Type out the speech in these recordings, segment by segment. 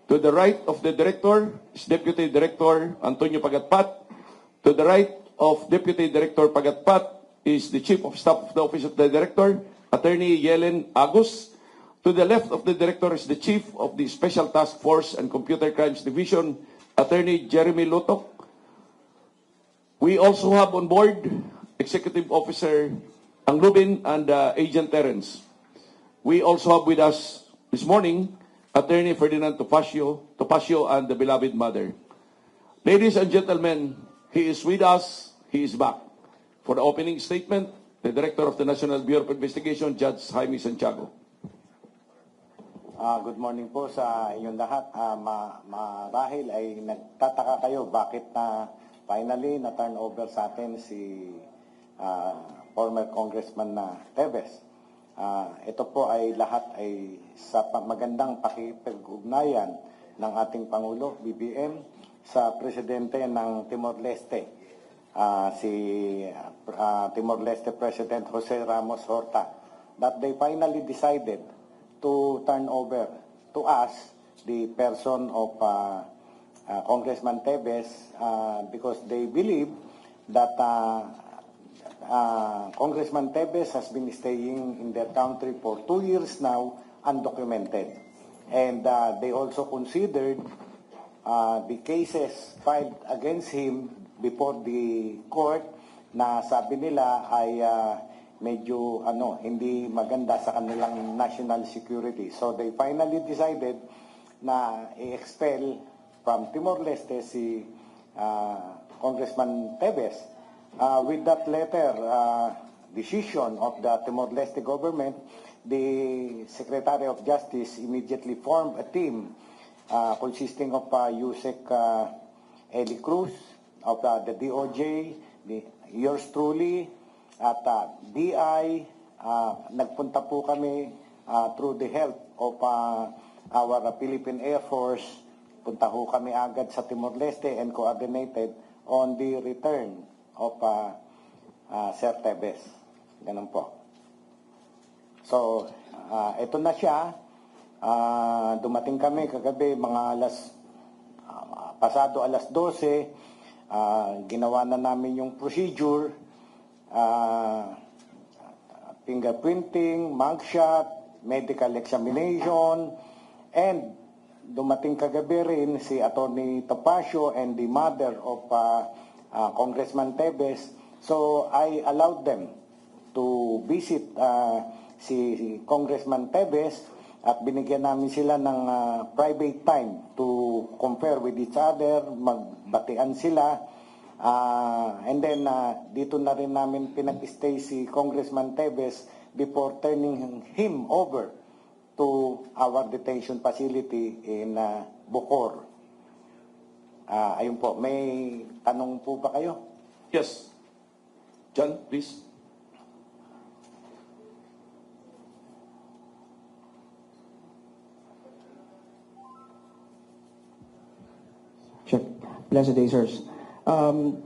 To the right of the Director is Deputy Director Antonio Pagatpat. To the right of Deputy Director Pagatpat is the Chief of Staff of the Office of the Director, Attorney Yelen Agus. To the left of the Director is the Chief of the Special Task Force and Computer Crimes Division, Attorney Jeremy Lutok. We also have on board Executive Officer Anglubin and Agent Terence. We also have with us this morning Attorney Ferdinand Topacio and the beloved mother. Ladies and gentlemen, he is with us, he is back. For the opening statement, the Director of the National Bureau of Investigation, Judge Jaime Santiago. Good morning po sa inyong lahat. Marahil ay nagtataka kayo bakit finally na-turn over sa atin si former Congressman Teves. Ito po ay lahat ay sa magandang pakipag-ugnayan ng ating Pangulo, BBM, sa Presidente ng Timor-Leste, si Timor-Leste President Jose Ramos Horta, that they finally decided to turn over to us the person of Congressman Teves because they believe that Congressman Teves has been staying in their country for 2 years now, undocumented. And they also considered the cases filed against him before the court na sabi nila ay medyo hindi maganda sa kanilang national security. So they finally decided na i-expel from Timor-Leste si Congressman Teves. With that letter decision of the Timor-Leste government, the Secretary of Justice immediately formed a team consisting of Yusek Eli Cruz of the DOJ, yours truly, at DI. Nagpunta po kami through the help of our Philippine Air Force. Punta ho kami agad sa Timor-Leste and coordinated on the return of Sir Teves. Ganun po. So, ito na siya. Dumating kami kagabi mga pasado alas 12. Ginawa na namin yung procedure. Fingerprinting, mugshot, medical examination, and dumating kagabi rin si Attorney Topacio and the mother of Congressman Teves. So I allowed them to visit si Congressman Teves at binigyan namin sila ng private time to confer with each other, magbatian sila. And then dito na rin namin pinag-stay si Congressman Teves before turning him over to our detention facility in Bocor. Ayun po, may tanong po ba kayo? Yes. John, please. Sure. Blessed day, sirs.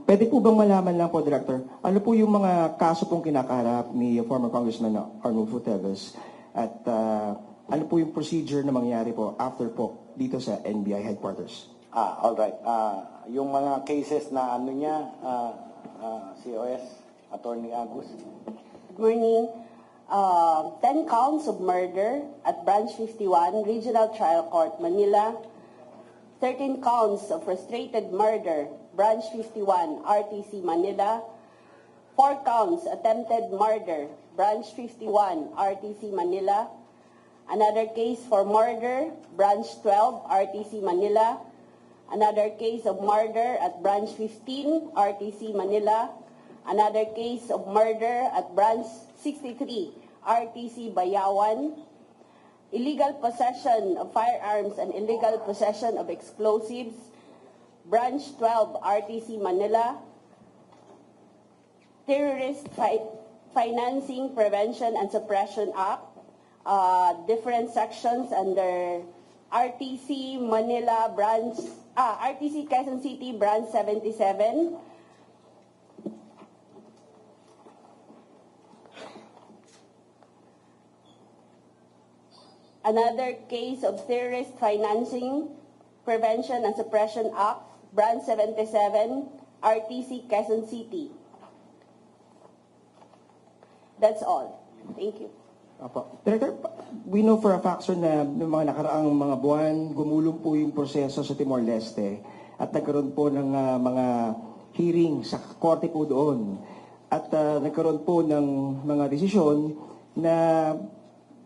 Pwede po bang malaman lang po, Director, ano po yung mga kaso pong kinakaharap ni former Congressman Arnulfo Teves at ano po yung procedure na mangyari po after po dito sa NBI headquarters? All right. Yung mga cases na COS, Attorney Agus. Good morning. 10 counts of murder at Branch 51, Regional Trial Court, Manila. 13 counts of frustrated murder, Branch 51, RTC, Manila. 4 counts attempted murder, Branch 51, RTC, Manila. Another case for murder, Branch 12, RTC, Manila. Another case of murder at Branch 15, RTC, Manila. Another case of murder at Branch 63, RTC, Bayawan. Illegal possession of firearms and illegal possession of explosives, Branch 12, RTC, Manila. Terrorist Financing Prevention and Suppression Act, different sections under RTC Manila Branch, RTC Quezon City Branch 77. Another case of terrorist financing Prevention and Suppression Act, Branch 77, RTC, Quezon City. That's all. Thank you. Opo. Director, we know for a fact, sir, na noong mga nakaraang mga buwan, gumulong po yung proseso sa Timor-Leste at nagkaroon po ng mga hearing sa korte po doon. At nagkaroon po ng mga desisyon na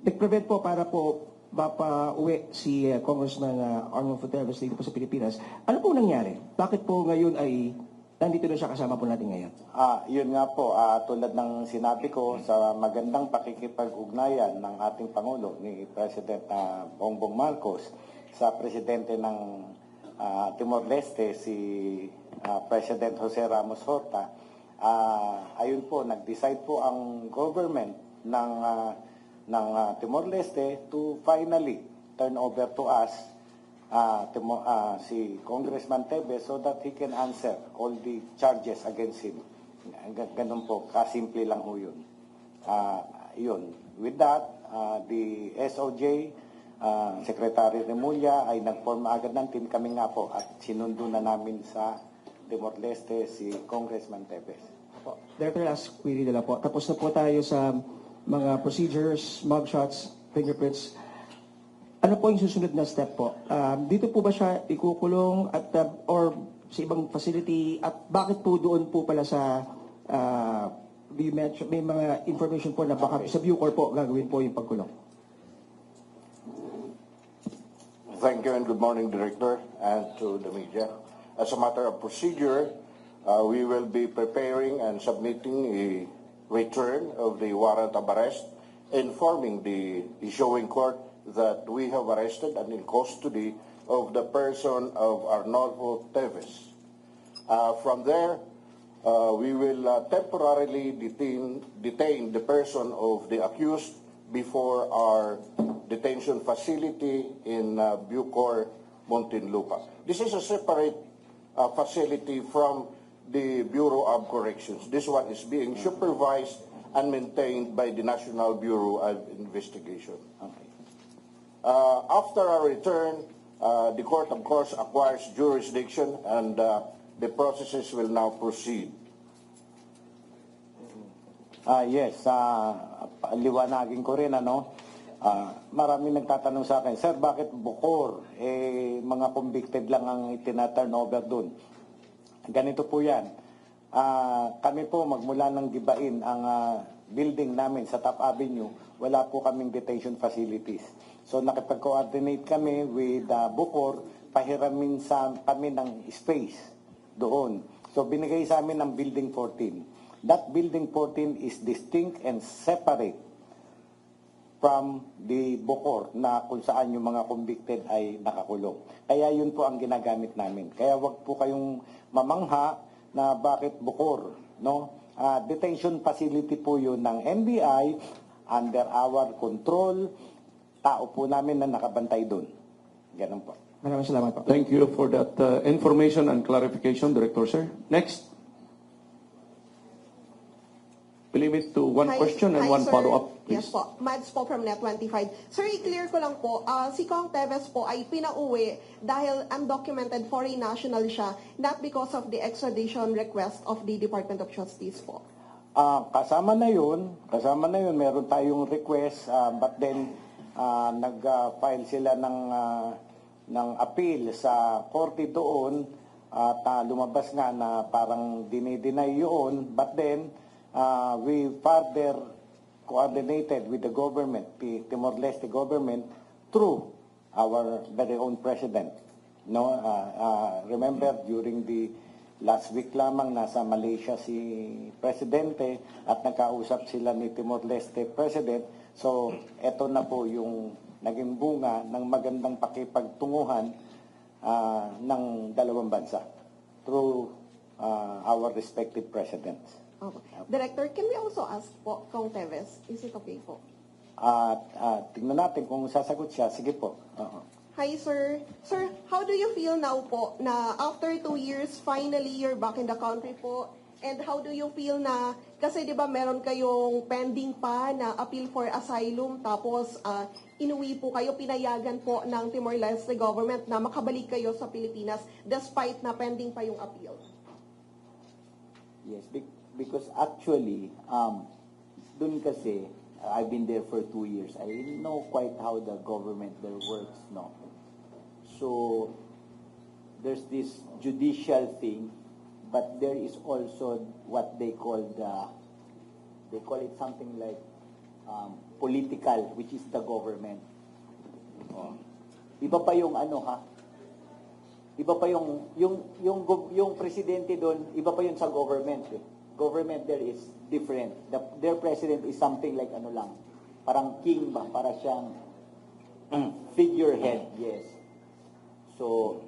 nag-prevent po para po mapa-uwi si Congressman Arnulfo Teves dito po sa Pilipinas. Ano po nangyari? Bakit po ngayon ay nandito na siya kasama po natin ngayon? Yun nga po, tulad ng sinabi ko sa magandang pakikipag-ugnayan ng ating Pangulo ni President Bongbong Marcos sa presidente ng Timor-Leste, si President Jose Ramos Horta. Ayun po, nag-decide po ang government ng Timor-Leste to finally turn over to us si Congressman Teves so that he can answer all the charges against him. Ganun po, kasimple lang ho yun. Yun. With that, the SOJ, Secretary Remulla ay nag-form agad ng team, kami nga po at sinundo na namin sa Timor-Leste si Congressman Teves. Director, last query na lang po. Tapos na po tayo sa mga procedures, mugshots, fingerprints. Ano po yung susunod na step po? Dito po ba siya ikukulong at or sa ibang facility? At bakit po doon po pala sa may mga information po na baka sa Bucor po gagawin po yung pagkulong? Thank you and good morning, Director, and to the media. As a matter of procedure, we will be preparing and submitting a return of the warrant of arrest, informing the issuing court that we have arrested and in custody of the person of Arnulfo Teves. From there, we will temporarily detain the person of the accused before our detention facility in Bucor, Muntinlupa. This is a separate facility from the Bureau of Corrections. This one is being supervised and maintained by the National Bureau of Investigation. Okay. After our return, the court, of course, acquires jurisdiction and the processes will now proceed. Yes, liwanagin ko rin, maraming nagtatanong sa akin, Sir, bakit Bucor? Mga convicted lang ang itina-turn over dun. Ganito po yan. Kami po, magmula ng gibain ang building namin sa Top Avenue, wala po kaming detention facilities. So nakipag-coordinate kami with Bucor, pahiramin kami ng space doon. So binigay sa amin ng Building 14. That Building 14 is distinct and separate from the Bucor na kung saan yung mga convicted ay nakakulong. Kaya yun po ang ginagamit namin. Kaya wag po kayong mamangha na bakit Bucor, no? Detention facility po yun ng NBI under our control. Tao po namin na nakabantay doon. Ganun po. Maraming salamat po. Thank you for that information and clarification, Director, sir. Next. Limit to one question and one sir. follow-up, please. Yes po. Mads po from Net25. Sir, i-clear ko lang po, si Kong Teves po ay pinauwi dahil undocumented foreign national siya, not because of the extradition request of the Department of Justice po. Kasama na yun, meron tayong request, but then nag-file sila ng appeal sa korte doon at lumabas nga na parang dinideny yun, but then we further coordinated with the government, the Timor-Leste government, through our very own president. No, remember during the last week lamang nasa Malaysia si Presidente at nakausap sila ni Timor-Leste President. So, eto na po yung naging bunga ng magandang pakipagtunguhan ng dalawang bansa through our respective presidents. Director, can we also ask po, Kong Teves, is it okay po? Tingnan natin kung sasagot siya. Sige po. Hi, sir. Sir, how do you feel now po na after 2 years, finally, you're back in the country po And how do you feel na, kasi di ba meron kayong pending pa na appeal for asylum, tapos inuwi po kayo, pinayagan po ng Timor-Leste government na makabalik kayo sa Pilipinas despite na pending pa yung appeal? Yes, because actually, dun kasi, I've been there for 2 years. I know quite how the government there works, no? So, there's this judicial thing, but there is also what they call it something like political, which is the government. Oh. Iba pa yung ano ha? Iba pa yung presidente doon, iba pa yun sa government. Eh. Government there is different. Their president is something like ano lang, parang king ba, para siyang figurehead, yes. So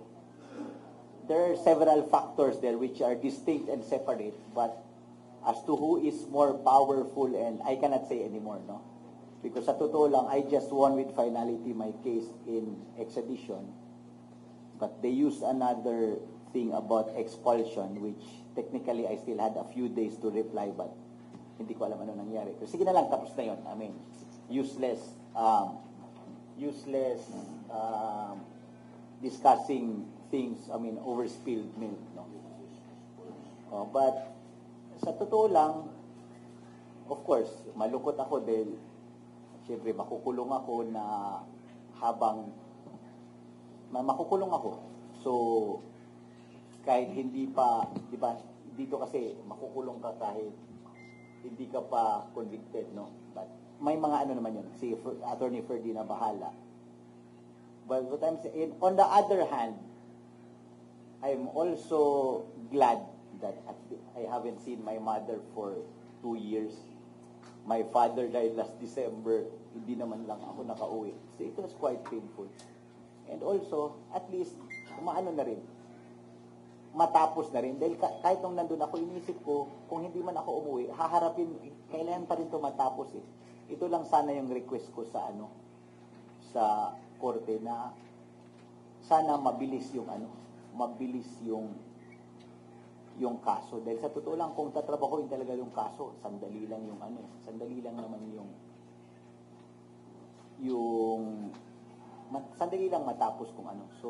there are several factors there which are distinct and separate, but as to who is more powerful, and I cannot say anymore, no? Because sa totoo lang, I just won with finality my case in extradition, but they used another thing about expulsion, which technically I still had a few days to reply, but hindi ko alam ano nangyari. Pero sige na lang, tapos na yun. I mean, useless discussing things, I mean, over spilled milk, no? But sa totoo lang, of course, malungkot ako dahil siyempre makukulong ako na habang makukulong ako. So, kahit hindi pa, di ba, dito kasi makukulong ka kahit hindi ka pa convicted, no? But may mga ano naman yun, si Attorney Ferdy na bahala. But what I'm saying, on the other hand, I'm also glad that I haven't seen my mother for 2 years. My father died last December, hindi naman lang ako nakauwi. So it was quite painful. And also, at least, maano na rin, matapos na rin. Dahil kahit nung nandun ako, inisip ko, kung hindi man ako umuwi, haharapin, kailangan pa rin ito matapos eh. Ito lang sana yung request ko sa sa korte na sana mabilis yung kaso. Dahil sa totoo lang, kung tatrabahoin talaga yung kaso, sandali lang naman sandali lang matapos kung ano. So,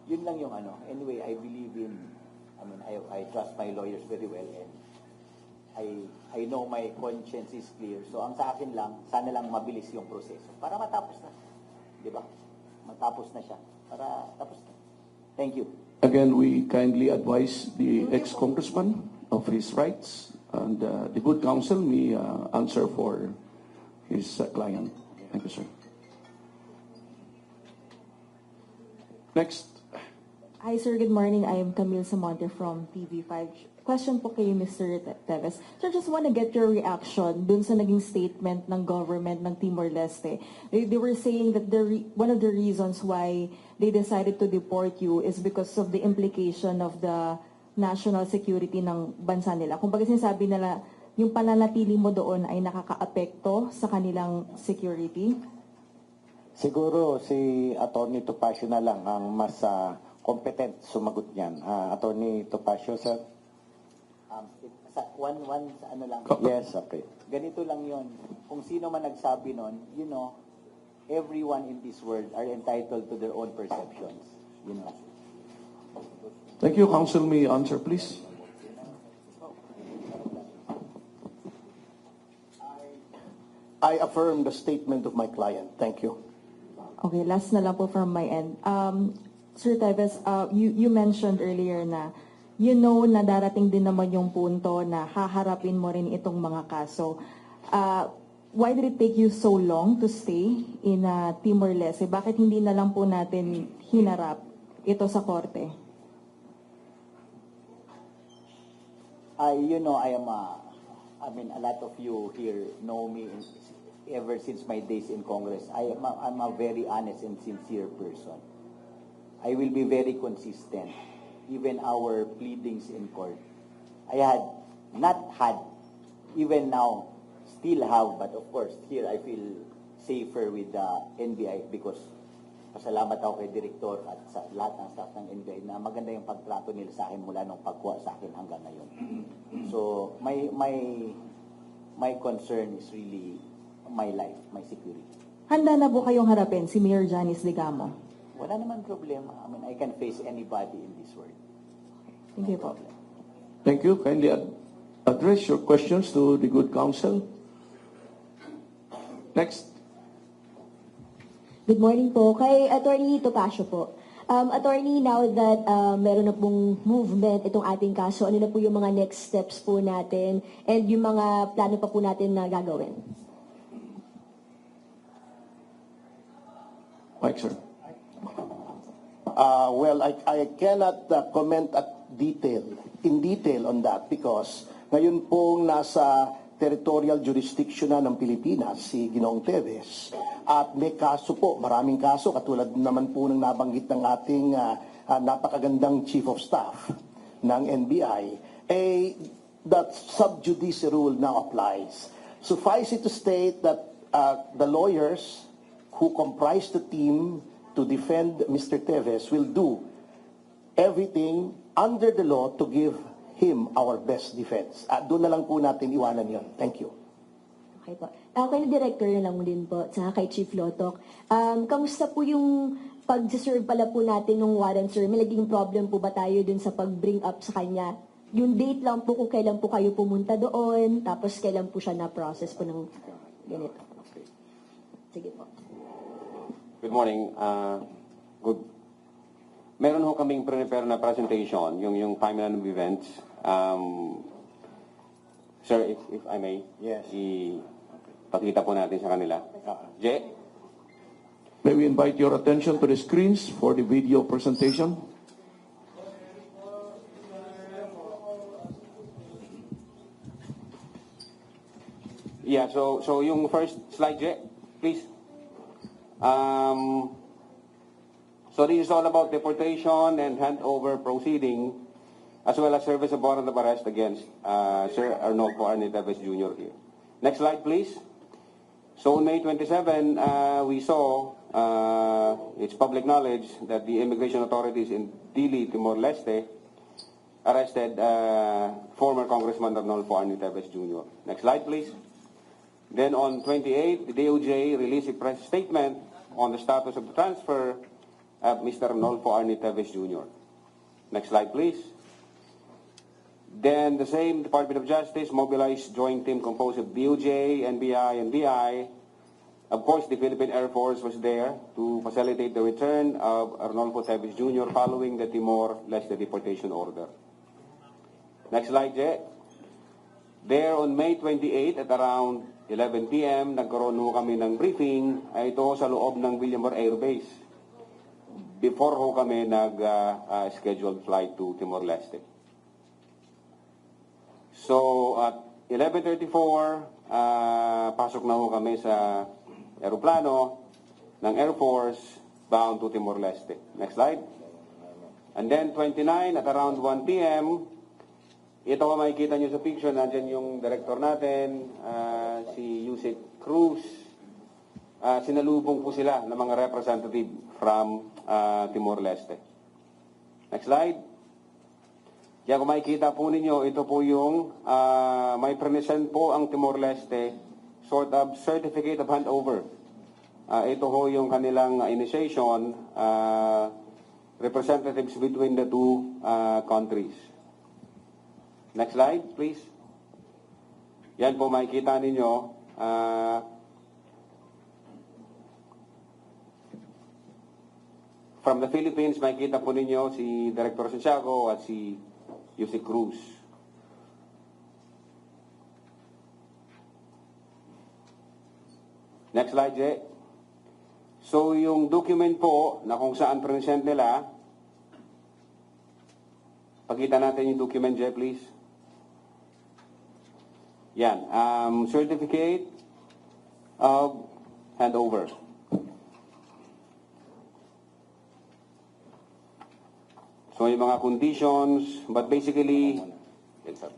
yun lang yung ano. Anyway, I trust my lawyers very well, and I know my conscience is clear. So, ang sa akin lang, sana lang mabilis yung proseso para matapos na. Di ba? Matapos na siya. Para tapos na. Thank you. Again, we kindly advise the ex-congressman of his rights, and the good counsel may answer for his client. Thank you, sir. Next. Hi, sir. Good morning. I am Camille Samonte from TV5. Question po kay Mr. Teves. Sir, just want to get your reaction dun sa naging statement ng government ng Timor-Leste. They were saying that one of the reasons why they decided to deport you is because of the implication of the national security ng bansa nila. Kung baga sinasabi nila, yung pananatili mo doon ay nakaka-apekto sa kanilang security? Siguro si Attorney Topacio na lang ang mas competent sumagot niyan. Attorney Topacio, sir? Ano lang. Yes, okay. Ganito lang yon. Kung sino man nagsabi nun, you know, everyone in this world are entitled to their own perceptions. You know. Thank you. Counsel may answer, please. I affirm the statement of my client. Thank you. Okay, last na lang po from my end. Sir Teves, you mentioned earlier na you know na darating din naman yung punto na haharapin mo rin itong mga kaso. Why did it take you so long to stay in Timor-Leste? Bakit hindi na lang po natin hinarap ito sa korte? You know, a lot of you here know me ever since my days in Congress. I'm a very honest and sincere person. I will be very consistent. Even our pleadings in court, even now, still have, but of course, here I feel safer with the NBI because pasalamat ako kay Direktor at sa lahat ng staff ng NBI na maganda yung pagtrato nila sa akin mula nung pagkuha sa akin hanggang ngayon. So, my concern is really my life, my security. Handa na po kayong harapin si Mayor Janice Digamo? Wala naman problema. I mean, I can face anybody in this world. Thank you po. Thank you. Kindly address your questions to the good counsel. Next. Good morning po. Kay Attorney Topacio po. Attorney, now that meron na pong movement itong ating kaso, ano na po yung mga next steps po natin and yung mga plano pa po natin na gagawin? Mike, sir. Well, I cannot comment in detail on that because ngayon pong nasa territorial jurisdiction na ng Pilipinas si Ginoong Teves at may kaso po, maraming kaso katulad naman po ng nabanggit ng ating napakagandang Chief of Staff ng NBI, that sub judice rule now applies. Suffice it to state that the lawyers who comprise the team to defend Mr. Teves will do everything under the law to give him our best defense. Doon na lang po natin iwanan yon. Thank you. Okay po. Kay Director na lang din po, sa kay Chief Lotok. Kamusta po yung pag-serve pala po natin ng warrant, sir? May naging problem po ba tayo dun sa pag-bring up sa kanya? Yung date lang po kung kailan po kayo pumunta doon, tapos kailan po siya na-process po ng ganito. Sige po. Good morning. Meron ho kaming prepare na presentation, yung timeline of events. Sir, if I may, Yes. ipakita po natin sa kanila. Jay? May we invite your attention to the screens for the video presentation? Yeah, so yung first slide, Jay, please. So this is all about deportation and handover proceeding, as well as service of warrant of arrest against Sir Arnolfo Arnie Teves Jr. here. Next slide, please. So on May 27, we saw, it's public knowledge that the immigration authorities in Dili, Timor-Leste, arrested former Congressman Arnolfo Arnie Teves Jr. Next slide, please. Then on 28, the DOJ released a press statement on the status of the transfer of Mr. Arnolfo Arnie Teves Jr. Next slide, please. Then the same Department of Justice mobilized joint team composed of DOJ, NBI, and BI. Of course, the Philippine Air Force was there to facilitate the return of Arnolfo Teves Jr. following the Timor-Leste deportation order. Next slide, Jay. There on May 28 at around 11 p.m., nagkaroon ho kami ng briefing ito sa loob ng Villamor Air Base. Before ho kami nag-scheduled flight to Timor-Leste. So at 11:34, pasok na ho kami sa aeroplano ng Air Force bound to Timor-Leste. Next slide. And then 29 at around 1 p.m., ito ko makikita nyo sa picture, nandyan yung director natin, si Yusek Cruz. Sinalubong po sila ng mga representative from Timor-Leste. Next slide. Yan, kung makikita po ninyo, ito po yung may present po ang Timor-Leste sort of certificate of handover. Ito ho yung kanilang initiation, representatives between the two countries. Next slide, please. Yan po makikita ninyo. From the Philippines, makikita po ninyo si Director Santiago at si Yusek Cruz. Next slide, Jay. So yung document po na kung saan present nila, pakita natin yung document, Jay, please. Yan, certificate of handover. So yung mga conditions, but basically, yes, sir.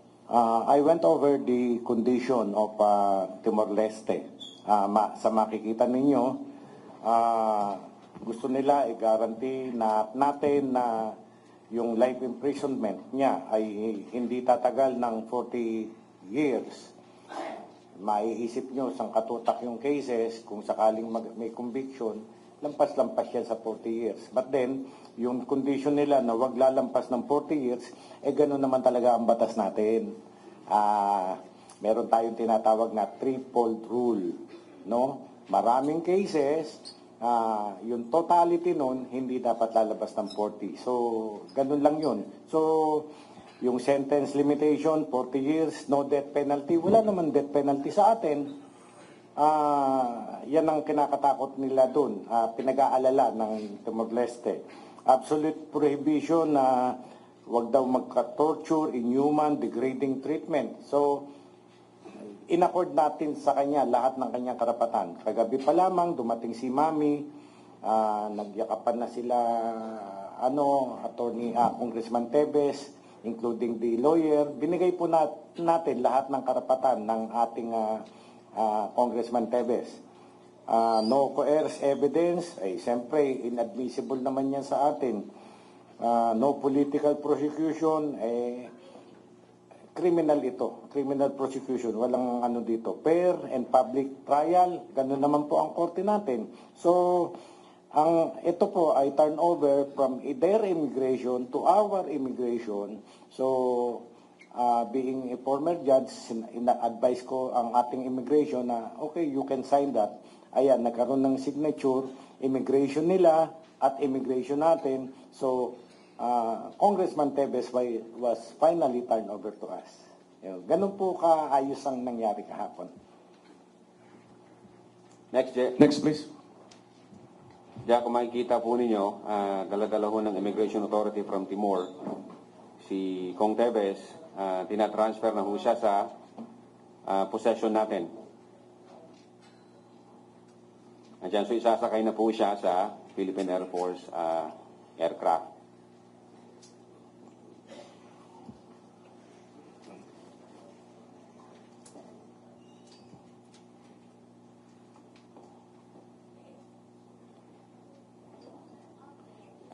I went over the condition of Timor-Leste. Sa makikita ninyo, gusto nila i-guarantee natin na yung life imprisonment niya ay hindi tatagal ng 40 years. Maiisip nyo, sangkatutak yung cases, kung sakaling may conviction, lampas-lampas yan sa 40 years. But then, yung condition nila na wag lalampas ng 40 years, gano'n naman talaga ang batas natin. Meron tayong tinatawag na threefold rule. No? Maraming cases, yung totality nun, hindi dapat lalabas ng 40. So, ganun lang yun. So, yung sentence limitation, 40 years, no death penalty. Wala naman death penalty sa atin. Yan ang kinakatakot nila dun. Pinag-aalala ng Timor-Leste. Absolute prohibition na wag daw magka-torture, inhuman, degrading treatment. So, in-accord natin sa kanya lahat ng kanyang karapatan. Kagabi pa lamang, dumating si Mami, nagyakapan na sila, Congressman Tevez, including the lawyer. Binigay po natin lahat ng karapatan ng ating Congressman Tevez. No coerced evidence, siyempre, inadmissible naman yan sa atin. No political prosecution, criminal ito, criminal prosecution, walang dito. Fair and public trial, ganun naman po ang korte natin. So, ito po ay turnover from their immigration to our immigration. So, being a former judge, ina-advise ko ang ating immigration na, okay, you can sign that. Ayan, nagkaroon ng signature, immigration nila at immigration natin. So, Congressman Tevez was finally turned over to us. Ganun po kaayos ang nangyari kahapon. Next, please. Diyan kung makikita po ninyo, dala-dala ho ng Immigration Authority from Timor, si Kong Tevez, tinatransfer na ho siya sa possession natin. Andiyan, so isasakay na po siya sa Philippine Air Force aircraft.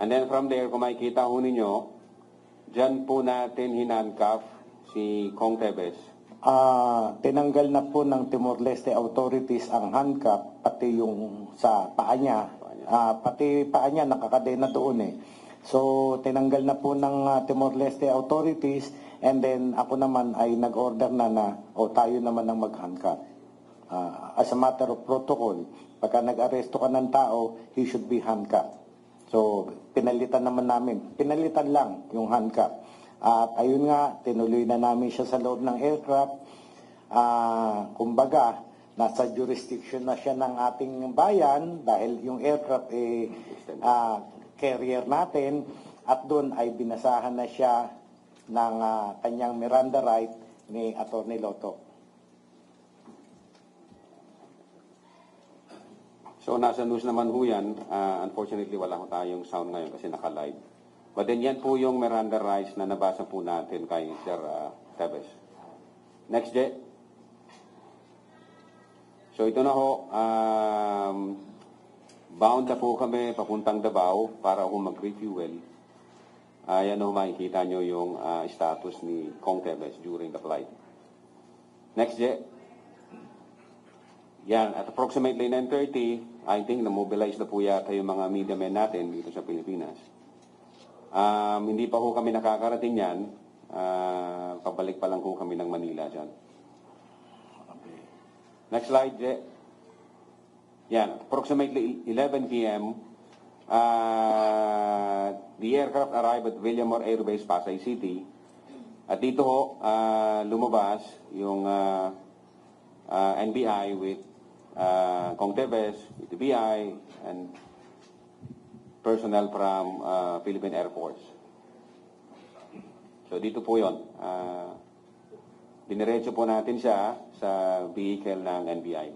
And then from there, kung makikita ho ninyo, dyan po natin hinandcuff si Kong Tevez. Tinanggal na po ng Timor-Leste authorities ang handcuff, pati yung sa paa niya. Pati paa niya nakakadena doon . So, tinanggal na po ng Timor-Leste authorities, and then ako naman ay nag-order na tayo naman ang mag-handcuff. As a matter of protocol, pagka nag-aresto ka ng tao, he should be handcuffed. So, pinalitan naman namin. Pinalitan lang yung handcuff. At ayun nga, tinuloy na namin siya sa loob ng aircraft. Kumbaga, nasa jurisdiction na siya ng ating bayan dahil yung aircraft carrier natin, at doon ay binasahan na siya ng kanyang Miranda right ni Atty. Lotto. So nasa news naman ho yan. Unfortunately, wala ho tayong sound ngayon kasi naka-live. But then yan po yung Miranda rights na nabasa po natin kay Sir Tevez. Next, Jet. So ito na ho. Bound na po kami papuntang Davao para ho mag-refuel. Yan ho, makikita nyo yung status ni Kong Tevez during the flight. Next, Jet. Yan, at approximately 9:30, I think na-mobilize na po yata yung mga media men natin dito sa Pilipinas. Hindi pa ho kami nakakarating yan. Pabalik pa lang ho kami ng Manila dyan. Next slide, Je. Yan, approximately 11 p.m., the aircraft arrived at Villamor Air Base, Pasay City. At dito ho, lumabas yung NBI with Kong Tevez, with the BI, and personnel from Philippine Air Force. So dito po yun. Diniretso po natin siya sa vehicle ng NBI.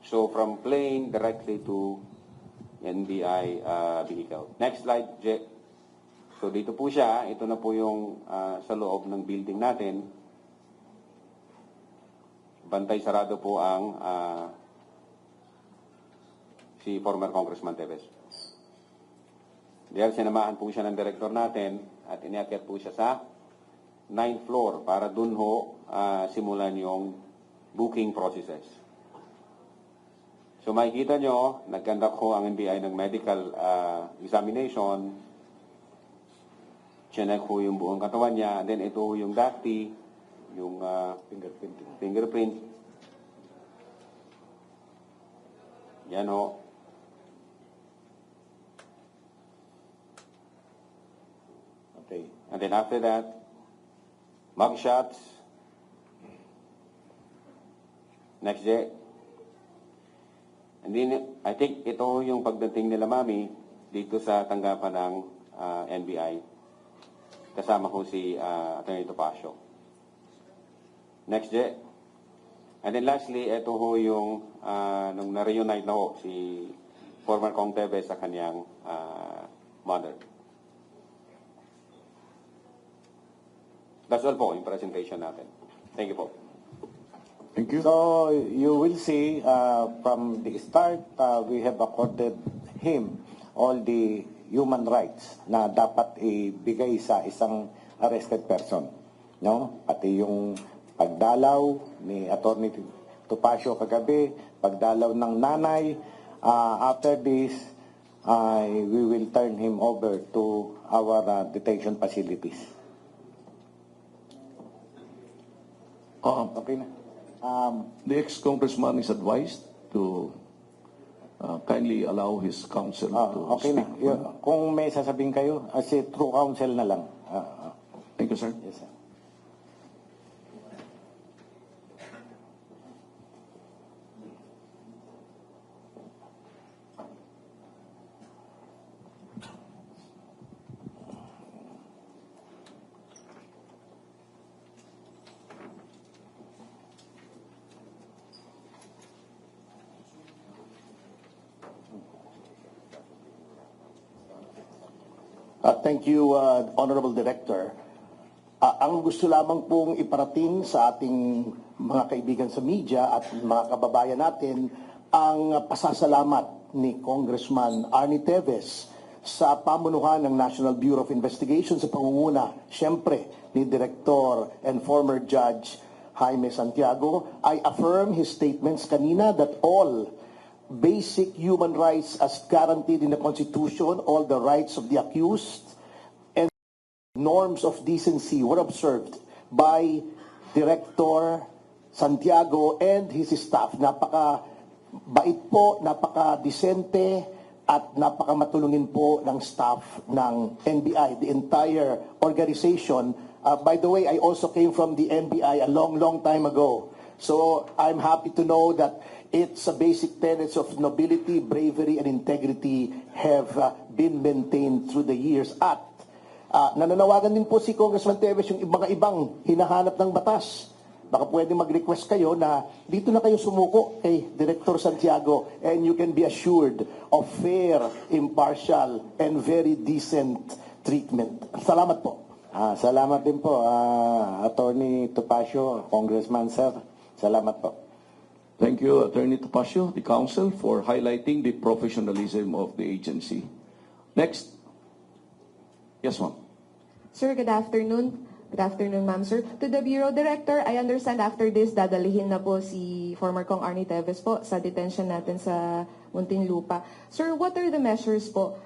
So from plane directly to NBI vehicle. Next slide, J. So dito po siya, ito na po yung sa loob ng building natin. Bantay sarado po ang si former Congressman Teves. Dahil sinamahan po siya ng director natin at iniakyat po siya sa 9th floor para dun ho simulan yung booking processes. So makikita nyo, nag-conduct ho ang NBI ng medical examination. Chinek ho yung buong katawan niya. And then ito ho yung DACT, yung fingerprint. Yan ho. Okay. And then after that, mugshots. Next day. And then, I think ito yung pagdating nila Mami dito sa tanggapan ng NBI. Kasama ko si Atty. Topacio. Next day. And then lastly, ito ho yung nung na-reunite na ho si former Kong Teves sa kanyang mother. That's all po yung presentation natin. Thank you po. Thank you. So you will see from the start, we have accorded him all the human rights na dapat ibigay sa isang arrested person. No? Pati yung pagdalaw ni Atty. Topacio kagabi, pagdalaw ng nanay. After this, we will turn him over to our detention facilities. Okay na. The ex-congressman is advised to kindly allow his counsel to Okay na. speak. Kung may sasabihin kayo, si true counsel na lang. Thank you, sir. Yes, sir. Thank you, Honorable Director. Ang gusto lamang pong iparating sa ating mga kaibigan sa media at mga kababayan natin ang pasasalamat ni Congressman Arnie Teves sa pamunuhan ng National Bureau of Investigation sa pangunguna, siyempre, ni Director and former Judge Jaime Santiago. I affirm his statements kanina that all basic human rights as guaranteed in the Constitution, all the rights of the accused, and norms of decency were observed by Director Santiago and his staff. Napaka-bait po, napaka-disente, at napaka-matulungin po ng staff ng NBI, the entire organization. By the way, I also came from the NBI a long, long time ago. So I'm happy to know that its basic tenets of nobility, bravery, and integrity have been maintained through the years. At nananawagan din po si Congressman Teves yung mga ibang hinahanap ng batas. Baka pwede mag-request kayo na dito na kayo sumuko kay Director Santiago and you can be assured of fair, impartial, and very decent treatment. Salamat po. Salamat din po, Attorney Topacio, Congressman Sir. Salamat po. Thank you, Attorney Topacio, the counsel, for highlighting the professionalism of the agency. Next. Yes, ma'am. Sir, good afternoon. Good afternoon, ma'am, sir. To the Bureau Director, I understand after this, dadalihin na po si former Kong Arnie Teves po sa detention natin sa Muntinlupa. Sir, what are the measures po?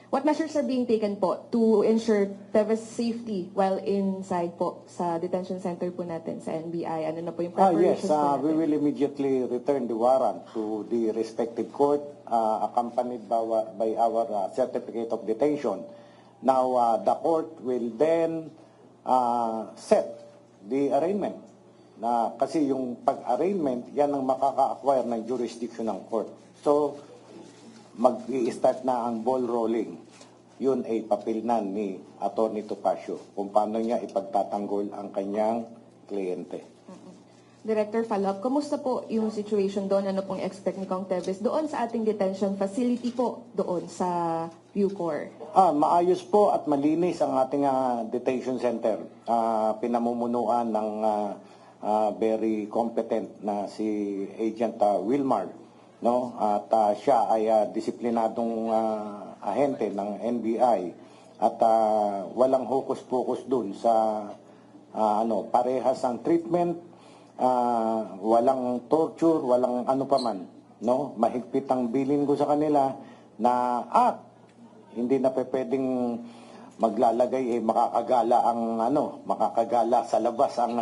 What measures are being taken po to ensure Teves' safety while inside po sa detention center po natin sa NBI? Ano na po yung preparations Yes, po natin? we will immediately return the warrant to the respective court, accompanied by our certificate of detention. Now, the court will then set the arraignment. Kasi yung pag-arraignment, yan ang makaka-acquire ng jurisdiction ng court. So, mag-i-start na ang ball rolling. Yun ay papilnan ni Atty. Topacio kung paano niya ipagtatanggol ang kanyang kliyente. Director, follow-up. Kumusta po yung situation doon? Ano pong expect ni Kong Teves doon sa ating detention facility po doon sa Bucor? Maayos po at malinis ang ating detention center. Pinamumunuan ng very competent na si Agent Wilmar, no? At siya ay disiplinadong ahente ng NBI at walang hokus-pokus dun sa parehas ang treatment. Walang torture, walang ano pa man, no? Mahigpit ang bilin ko sa kanila na hindi na pwedeng maglalagay makakagala sa labas ang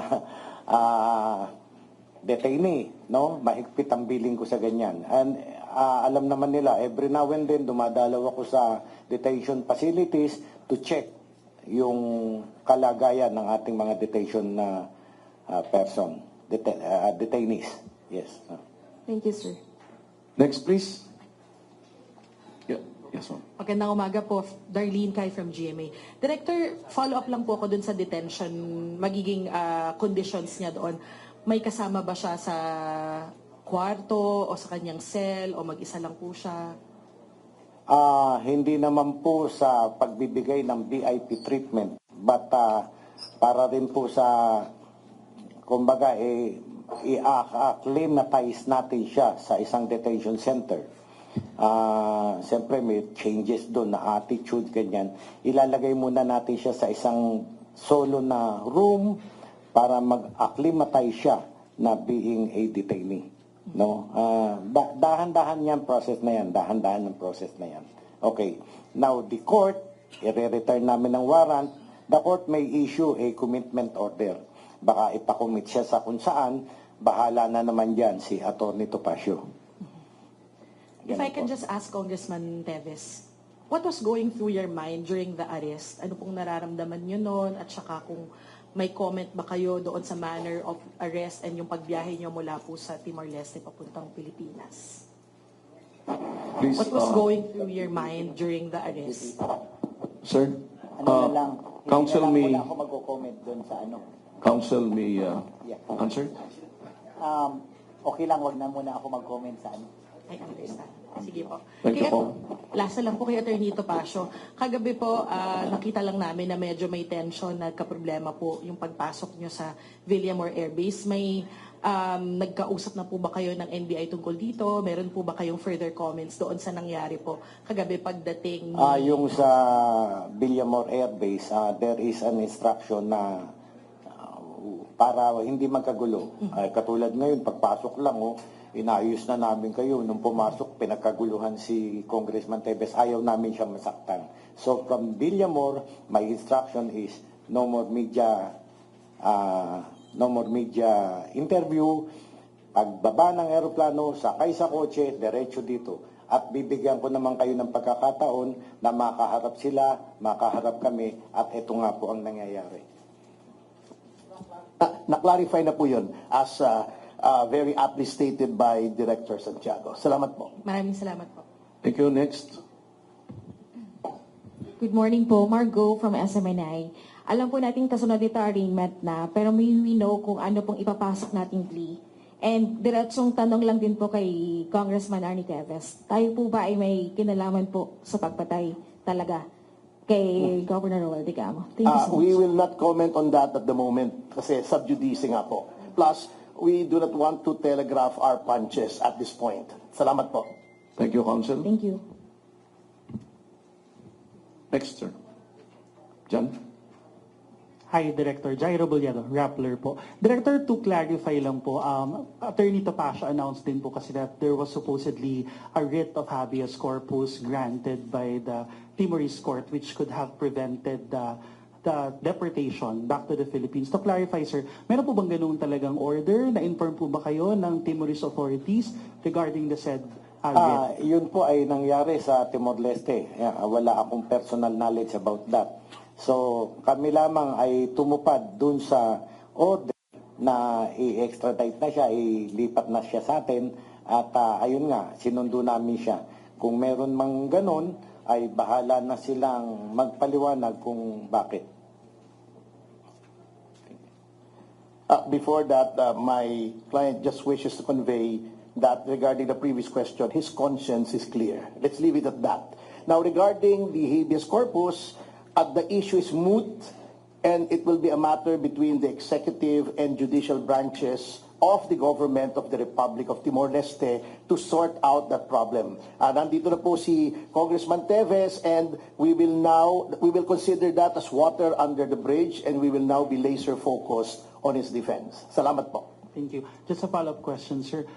detainee, no? Mahigpit ang bilin ko sa ganyan. And alam naman nila, every now and then dumadalaw ako sa detention facilities to check yung kalagayan ng ating mga detention na detainees. Yes. Thank you, sir. Next, please. Yes, ma'am. Magandang umaga po, Darlene Kai from GMA. Director, follow-up lang po ako dun sa detention, magiging conditions niya doon. May kasama ba siya sa kwarto o sa kanyang cell o mag-isa lang po siya? Hindi naman po sa pagbibigay ng VIP treatment, but para rin po sa kumbaga, i-acclimatize natin siya sa isang detention center. Siyempre, may changes doon na attitude, ganyan. Ilalagay muna natin siya sa isang solo na room para mag-acclimatize siya na being a detainee. No? Dahan-dahan yan, process na yan. Dahan-dahan ng process na yan. Okay. Now, the court, i-return namin ng warrant. The court may issue a commitment order. Baka ipakomit siya sa kung saan, bahala na naman dyan si Atty. Topacio. If I can just ask Congressman Teves, what was going through your mind during the arrest? Ano pong nararamdaman nyo noon? At saka kung may comment ba kayo doon sa manner of arrest and yung pagbiyahe nyo mula po sa Timor-Leste papuntang Pilipinas? Please, What was going through your mind during the arrest? Sir, Counsel may ako magko-comment doon sa counsel may answer. Okay lang, wag na muna ako mag-comment sa I understand. Sige po. Thank you po. Last na lang po kay Atty. Topacio. Kagabi po, nakita lang namin na medyo may tension, nagka-problema po yung pagpasok nyo sa Villamor Air Base. May nagkausap na po ba kayo ng NBI tungkol dito? Meron po ba kayong further comments doon sa nangyari po kagabi pagdating? Yung sa Villamor Air Base, there is an instruction na para hindi magkagulo. Katulad ngayon, pagpasok lang, inayos na namin kayo. Nung pumasok, pinagkaguluhan si Congressman Teves. Ayaw namin siya masaktan. So from Villamor, my instruction is no more media interview. Pagbaba ng aeroplano, sakay sa kotse, diretso dito. At bibigyan ko naman kayo ng pagkakataon na makaharap sila, makaharap kami, at ito nga po ang nangyayari. Na-clarify na po yun as very aptly stated by Director Santiago. Salamat po. Maraming salamat po. Thank you. Next. Good morning po, Margo from SMNI. Alam po natin kasunod dito arraignment na, pero we know kung ano pong ipapasok nating plea. And diretsong tanong lang din po kay Congressman Arnie Teves. Tayo po ba ay may kinalaman po sa pagpatay talaga kay Governor Roel Digamo? Thank you so much. We will not comment on that at the moment kasi sub judice nga po. Plus, we do not want to telegraph our punches at this point. Salamat po. Thank you, Counsel. Thank you. Next, sir. John? Hi, Director. Jairo Bollado, Rappler po. Director, to clarify lang po, Attorney Topacio announced din po kasi that there was supposedly a writ of habeas corpus granted by the Timorese court which could have prevented the deportation back to the Philippines. To clarify, sir, meron po bang ganun talagang order? Na-inform po ba kayo ng Timorese authorities regarding the said writ? Yun po ay nangyari sa Timor-Leste. Wala akong personal knowledge about that. So, kami lamang ay tumupad dun sa order na i-extradite na siya, ilipat na siya sa atin at ayun nga, sinundo namin siya. Kung meron mang ganun, ay bahala na silang magpaliwanag kung bakit. Before that, my client just wishes to convey that regarding the previous question, his conscience is clear. Let's leave it at that. Now, regarding the habeas corpus, the issue is moot, and it will be a matter between the executive and judicial branches of the government of the Republic of Timor-Leste to sort out that problem. Nandito na po si Congressman Teves, and we will consider that as water under the bridge, and we will now be laser focused on his defense. Salamat po. Thank you. Just a follow-up question, sir.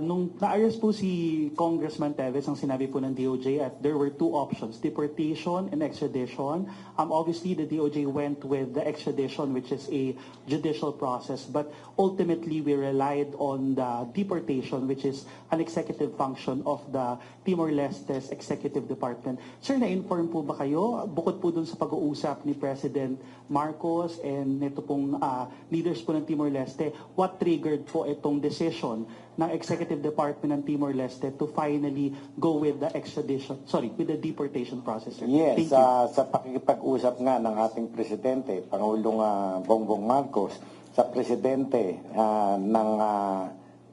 Nung na-arrest po si Congressman Teves, ang sinabi po ng DOJ, there were two options, deportation and extradition. Obviously, the DOJ went with the extradition, which is a judicial process, but ultimately, we relied on the deportation, which is an executive function of the Timor-Leste's Executive Department. Sir, na-inform po ba kayo, bukod po dun sa pag-uusap ni President Marcos and nito pong leaders po ng Timor-Leste, what triggered po itong decision ng Executive Department ng Timor-Leste to finally go with the with the deportation process, sir? Yes, Thank you. sa pakikipag-usap nga ng ating presidente, Pangulong Bongbong Marcos, sa presidente ng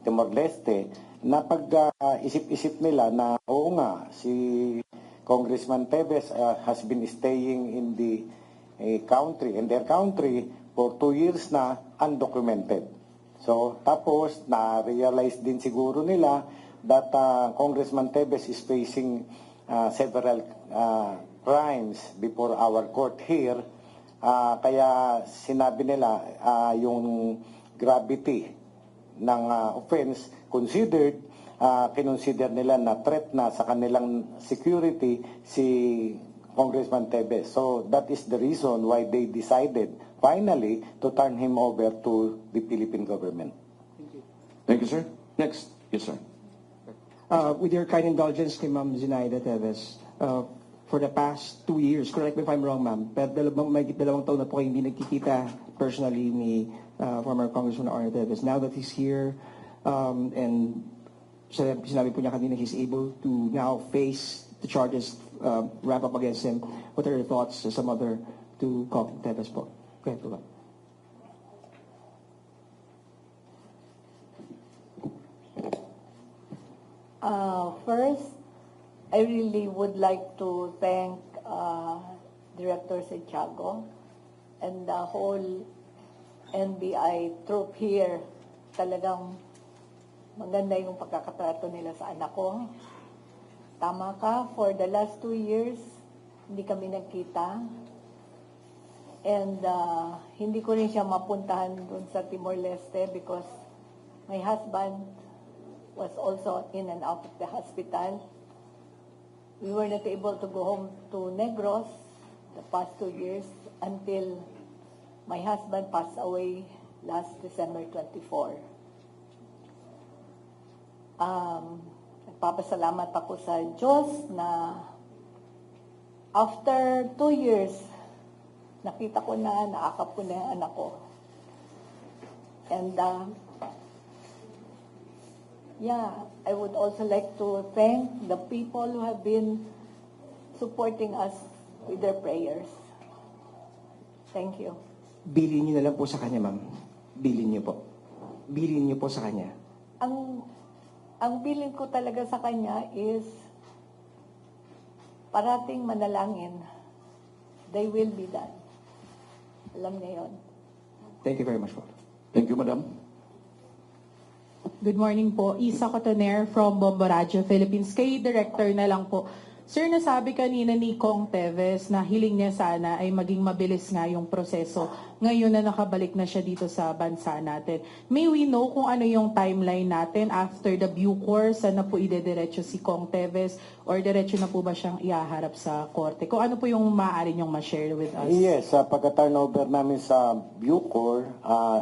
Timor-Leste, na pag-isip-isip nila na oo nga, si Congressman Teves has been staying in their country for 2 years na undocumented. So, tapos, na-realize din siguro nila that Congressman Teves is facing several crimes before our court here. Kaya sinabi nila yung gravity ng offense considered, kinonsider nila na threat na sa kanilang security si Congressman Teves. So that is the reason why they decided finally to turn him over to the Philippine government. Thank you, sir. Next. Yes, sir. With your kind indulgence kay Ma'am Zenaida Teves, for the past 2 years, correct me if I'm wrong, ma'am, pero dalawang taon na po kayo hindi nagkikita personally ni former Congressman Arnold Teves. Now that he's here, and sinabi po niya kanina he's able to now face the charges wrap up against him, what are your thoughts as a mother to Kong Teves po? Go ahead po ba? First, I really would like to thank Director Santiago and the whole NBI troop here. Talagang maganda yung pagkakatrato nila sa anak ko. Tama ka, for the last 2 years, hindi kami nagkita. And hindi ko rin siya mapuntahan dun sa Timor-Leste because my husband was also in and out of the hospital. We were not able to go home to Negros the past 2 years until my husband passed away last December 24. Nagpapasalamat ako sa Diyos na after 2 years, nakita ko na, naakap ko na yung anak ko. And I would also like to thank the people who have been supporting us with their prayers. Thank you. Bilin niyo na lang po sa kanya, ma'am. Bilin niyo po. Bilin niyo po sa kanya. Ang bilin ko talaga sa kanya is parating manalangin. They will be done. Alam niya yun. Thank you very much po. Thank you, madam. Good morning po. Isa Cotoner from Bombo Radio Philippines. Kay Director na lang po. Sir, nasabi kanina ni Kong Teves na hiling niya sana ay maging mabilis nga yung proseso. Ngayon na nakabalik na siya dito sa bansa natin. May we know kung ano yung timeline natin after the Bucor? Saan na po idediretso si Kong Teves? Or diretso na po ba siyang iaharap sa korte? Kung ano po yung maaari niyong ma-share with us? Yes, pagka-turnover namin sa Bucor,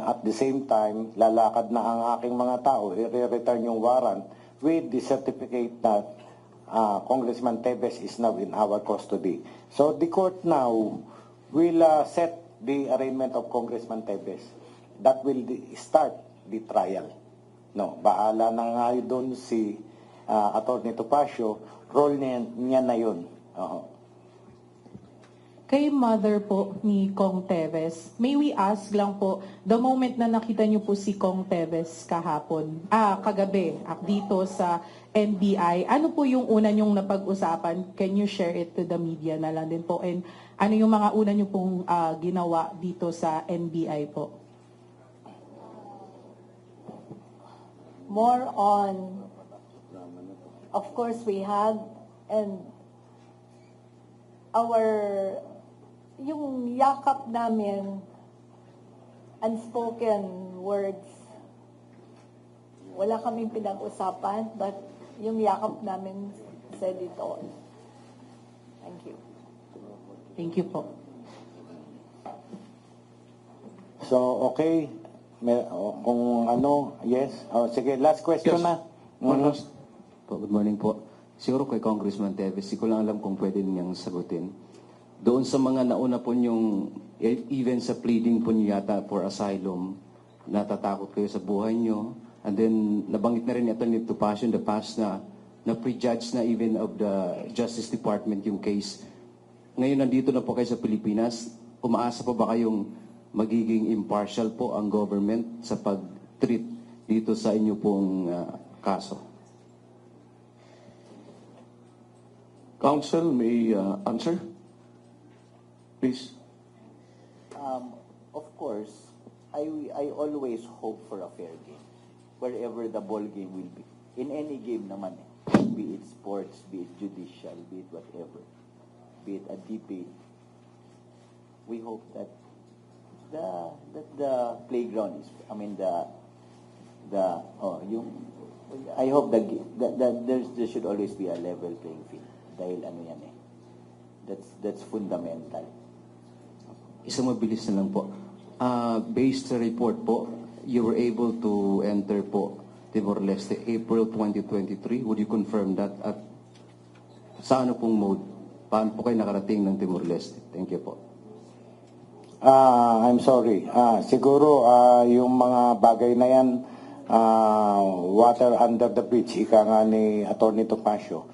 at the same time, lalakad na ang aking mga tao, i-return yung warrant with the certificate that Congressman Teves is now in our custody. So the court now will set the arraignment of Congressman Teves. That will start the trial. No, baala na nga doon si Atty. Topacio, role niya na yun. kay mother po ni Kong Teves, may we ask lang po, the moment na nakita niyo po si Kong Teves kagabi, dito sa NBI, ano po yung una niyong napag-usapan? Can you share it to the media na lang din po? And ano yung mga una niyo pong ginawa dito sa NBI po? More on, of course, we had, and yung yakap namin, unspoken words, wala kaming pinag-usapan, but yung yakap namin said it all. Thank you. Thank you po. So, okay. Kung ano, yes. Sige, last question na. Good morning po. Siguro kay Congressman Teves, hindi ko lang alam kung pwede niyang sagutin. Doon sa mga nauna po niyong, even sa pleading po niyo yata for asylum, natatakot kayo sa buhay niyo. And then, nabanggit na rin ito ni Topacio in the past na pre-judge na even of the Justice Department yung case. Ngayon, nandito na po kayo sa Pilipinas. Umaasa pa ba kayong magiging impartial po ang government sa pag-treat dito sa inyo pong kaso? Counsel may answer. Please. Of course, I always hope for a fair game. Wherever the ball game will be. In any game naman, be it sports, be it judicial, be it whatever, be it a debate, we hope that the playground is, I hope that there should always be a level playing field. Dahil that's fundamental. Isang mabilis na lang po. Based sa report po, you were able to enter po Timor-Leste April 2023. Would you confirm that? At sa ano pong mode? Paano po kayo nakarating ng Timor-Leste? Thank you po. I'm sorry. Siguro yung mga bagay na yan, water under the bridge, ika nga ni Atty. Topacio.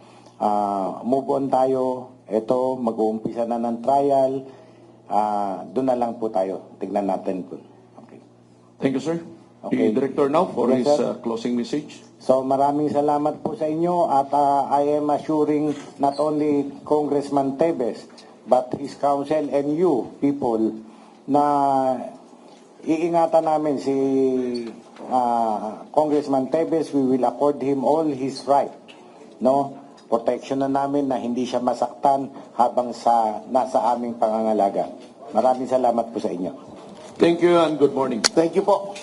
Move on tayo. Ito, mag-uumpisa na ng trial. Doon na lang po tayo. Tignan natin po. Okay. Thank you, sir. Okay. The Director now for Yes, his sir. closing message. So maraming salamat po sa inyo at I am assuring not only Congressman Teves but his counsel and you people na iingatan namin si Congressman Teves. We will accord him all his right, no? Protection na namin na hindi siya masaktan habang nasa aming pangangalaga. Maraming salamat po sa inyo. Thank you and good morning. Thank you po.